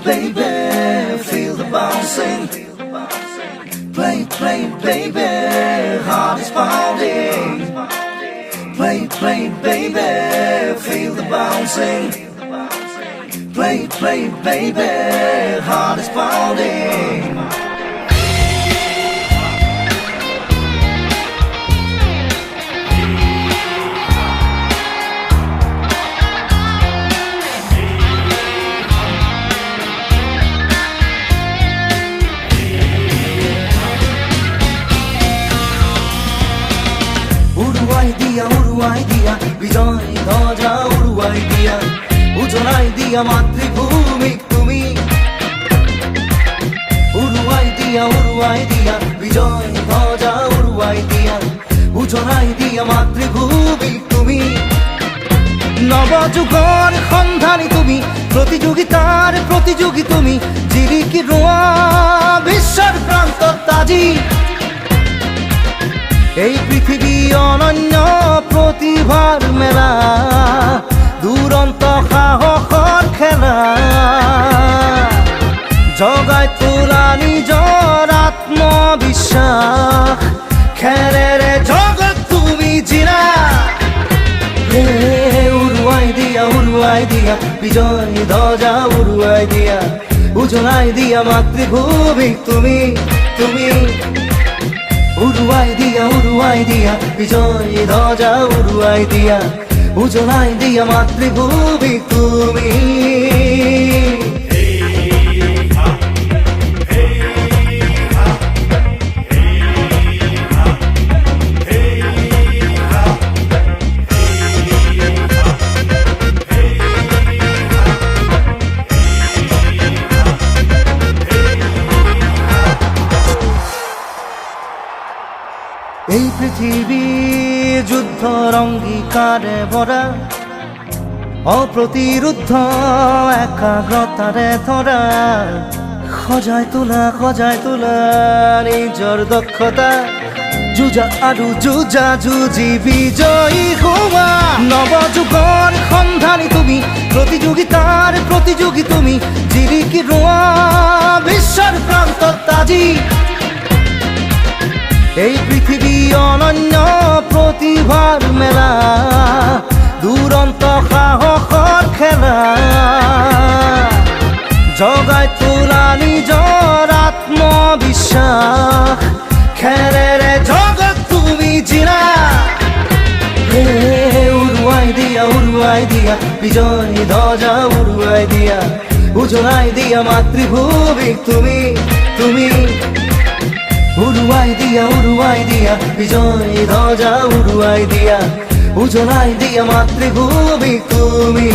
baby, feel the bouncing. Play, baby, heart is pounding. Play, baby, feel the bouncing. Play, baby, heart is pounding. উড়ুয়াই দিয়া বিজয় ধ্বজা উড়ুয়াই দিয়া উজলাই দিয়া মাতৃভূমি তুমি উড়ুয়াই দিয়া বিজয় ধ্বজা উড়ুয়াই দিয়া উজলাই দিয়া মাতৃভূমি তুমি নবযুগৰ সন্ধানী তুমি প্ৰতিযোগিতাৰ প্ৰতিযোগী তুমি জিলিকি ৰোৱা বিশ্বৰ প্ৰান্তত আজি এই পৃথিবী অনন্য প্ৰতিভাৰ মেলা দুৰন্ত সাহসৰ খেলা জগাই তোলা নিজৰ আত্মবিশ্বাস খেলেৰে জগত তুমি জিনা উৰুৱাই দিয়া বিজয় ধ্বজা উৰুৱাই দিয়া উজলাই দিয়া মাতৃভূমি তুমি উড়ুয়াই দিয়া বিজয় ধ্বজা উড়ুয়াই দিয়া উজলাই দিয়া মাতৃভূমি তুমি এই পৃথিবী যুদ্ধৰ অংগীকাৰে ভৰা অপ্ৰতিৰোধ একাগ্ৰতাৰে ধৰা সজাই তোলা নিজৰ দক্ষতা যুঁজা আৰু যুঁজি বিজয়ী হোৱা নৱযুগৰ সন্ধানী তুমি প্ৰতিযোগিতাৰ প্ৰতিযোগী তুমি জিলিকি ৰোৱা বিশ্বৰ প্ৰান্তত আজি এই পৃথিবী অনন্য প্ৰতিভাৰ মেলা দুৰন্ত সাহসৰ খেলা জগাই তোলা নিজৰ আত্মবিশ্বাস খেলেৰে জগত তুমি জিনা উৰুৱাই দিয়া বিজয় ধ্বজা উৰুৱাই দিয়া উজলাই দিয়া মাতৃভূমি তুমি উড়ুয়াই দিয়া বিজয় ধ্বজা উড়ুয়াই দিয়া উজলাই দিয়া মাতৃভূমি তুমি